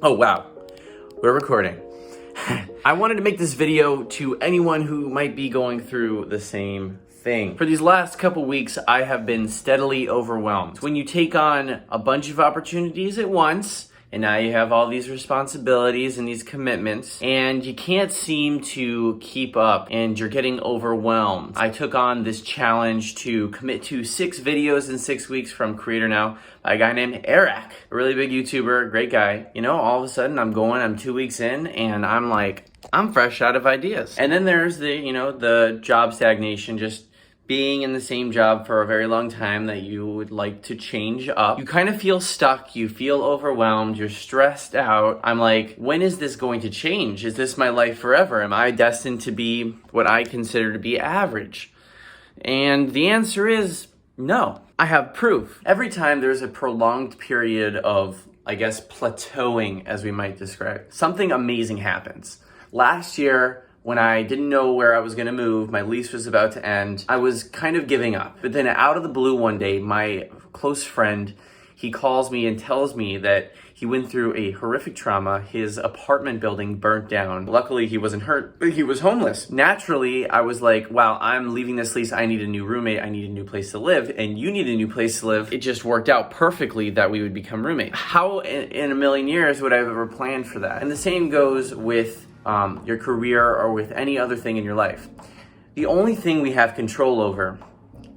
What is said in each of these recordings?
Oh wow, we're recording. I wanted to make this video to anyone who might be going through the same thing. For these last couple weeks, I have been steadily overwhelmed. When you take on a bunch of opportunities at once, and now you have all these responsibilities and these commitments, and you can't seem to keep up, and you're getting overwhelmed. I took on this challenge to commit to 6 videos in 6 weeks from Creator Now by a guy named Eric, a really big YouTuber, great guy. You know, all of a sudden I'm 2 weeks in, and I'm like, I'm fresh out of ideas. And then there's the job stagnation, just being in the same job for a very long time that you would like to change up. You kind of feel stuck, you feel overwhelmed, you're stressed out. I'm like, when is this going to change? Is this my life forever? Am I destined to be what I consider to be average? And the answer is no. I have proof. Every time there's a prolonged period of, plateauing, as we might describe, something amazing happens. Last year, when I didn't know where I was gonna move, my lease was about to end, I was kind of giving up. But then out of the blue one day, my close friend, he calls me and tells me that he went through a horrific trauma. His apartment building burnt down. Luckily, he wasn't hurt, but he was homeless. Naturally, I was like, wow, I'm leaving this lease. I need a new roommate. I need a new place to live. And you need a new place to live. It just worked out perfectly that we would become roommates. How in a million years would I have ever planned for that? And the same goes with your career or with any other thing in your life. The only thing we have control over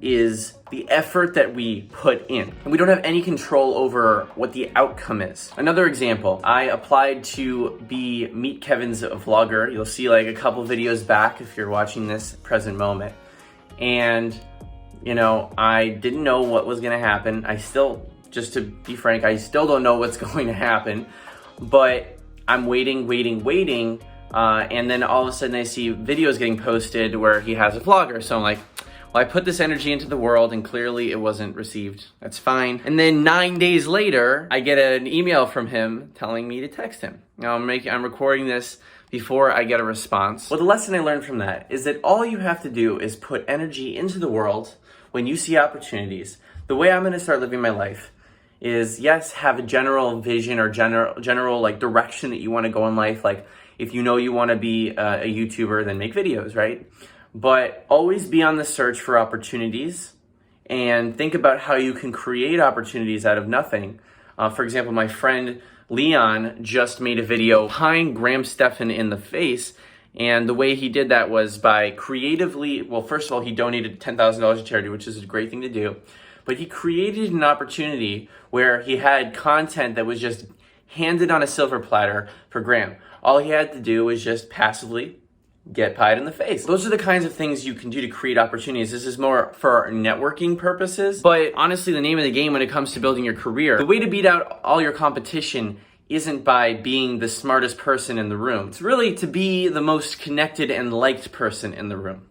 is the effort that we put in. And we don't have any control over what the outcome is. Another example, I applied to be Meet Kevin's vlogger. You'll see like a couple videos back if you're watching this present moment. And, I didn't know what was gonna happen. Just to be frank, I still don't know what's going to happen, but I'm waiting. And then all of a sudden I see videos getting posted where he has a vlogger. So I'm like, well, I put this energy into the world and clearly it wasn't received. That's fine. And then 9 days later, I get an email from him telling me to text him. Now I'm recording this before I get a response. Well, the lesson I learned from that is that all you have to do is put energy into the world when you see opportunities. The way I'm gonna start living my life is, yes, have a general vision or general like direction that you wanna go in life. Like, if you know you want to be a YouTuber, then make videos, right? But always be on the search for opportunities and think about how you can create opportunities out of nothing. For example, my friend Leon just made a video pieing Graham Stephan in the face. And the way he did that was by creatively, well, first of all, he donated $10,000 to charity, which is a great thing to do. But he created an opportunity where he had content that was just handed on a silver platter for Graham. All he had to do was just passively get pied in the face. Those are the kinds of things you can do to create opportunities. This is more for networking purposes, but honestly, the name of the game when it comes to building your career, the way to beat out all your competition isn't by being the smartest person in the room. It's really to be the most connected and liked person in the room.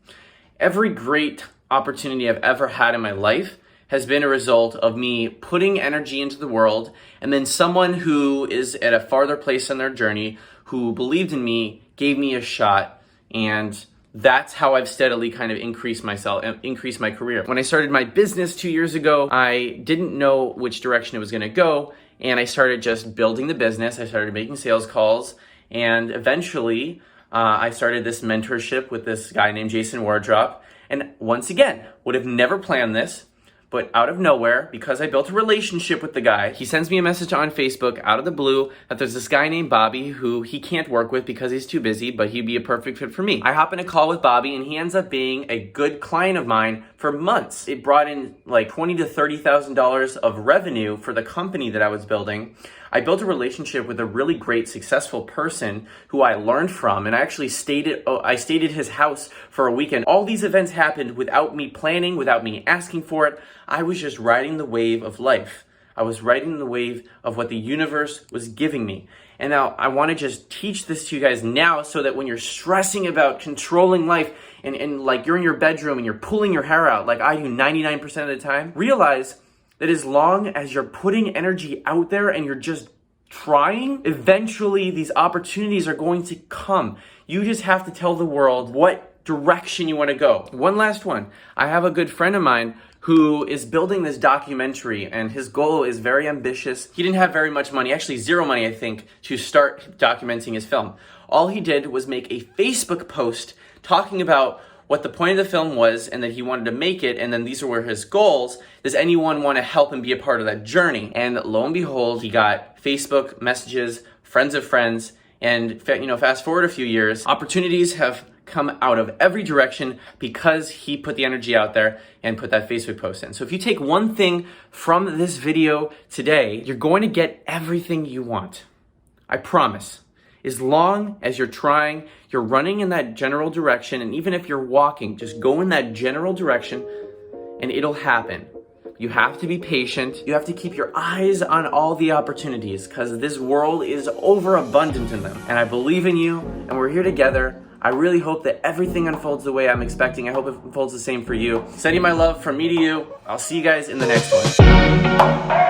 Every great opportunity I've ever had in my life has been a result of me putting energy into the world, and then someone who is at a farther place in their journey, who believed in me, gave me a shot, and that's how I've steadily kind of increased my career. When I started my business 2 years ago, I didn't know which direction it was gonna go, and I started just building the business. I started making sales calls, and eventually I started this mentorship with this guy named Jason Wardrop, and once again, would have never planned this, but out of nowhere, because I built a relationship with the guy, he sends me a message on Facebook out of the blue that there's this guy named Bobby who he can't work with because he's too busy, but he'd be a perfect fit for me. I hop in a call with Bobby and he ends up being a good client of mine for months. It brought in like $20,000 to $30,000 of revenue for the company that I was building. I built a relationship with a really great, successful person who I learned from, and I actually stayed at his house for a weekend. All these events happened without me planning, without me asking for it. I was just riding the wave of life. I was riding the wave of what the universe was giving me. And now I want to just teach this to you guys now so that when you're stressing about controlling life and like you're in your bedroom and you're pulling your hair out like I do 99% of the time, realize that as long as you're putting energy out there and you're just trying, eventually these opportunities are going to come. You just have to tell the world what direction you want to go. One last one. I have a good friend of mine who is building this documentary, and his goal is very ambitious. He didn't have very much money, actually zero money, I think, to start documenting his film. All he did was make a Facebook post talking about what the point of the film was and that he wanted to make it, and then these were his goals. Does anyone want to help him be a part of that journey? And lo and behold, he got Facebook messages, friends of friends, and fast forward a few years, opportunities have come out of every direction because he put the energy out there and put that Facebook post in. So if you take one thing from this video today, you're going to get everything you want. I promise. As long as you're trying, you're running in that general direction, and even if you're walking, just go in that general direction and it'll happen. You have to be patient. You have to keep your eyes on all the opportunities because this world is overabundant in them. And I believe in you, and we're here together. I really hope that everything unfolds the way I'm expecting. I hope it unfolds the same for you. Sending my love from me to you. I'll see you guys in the next one.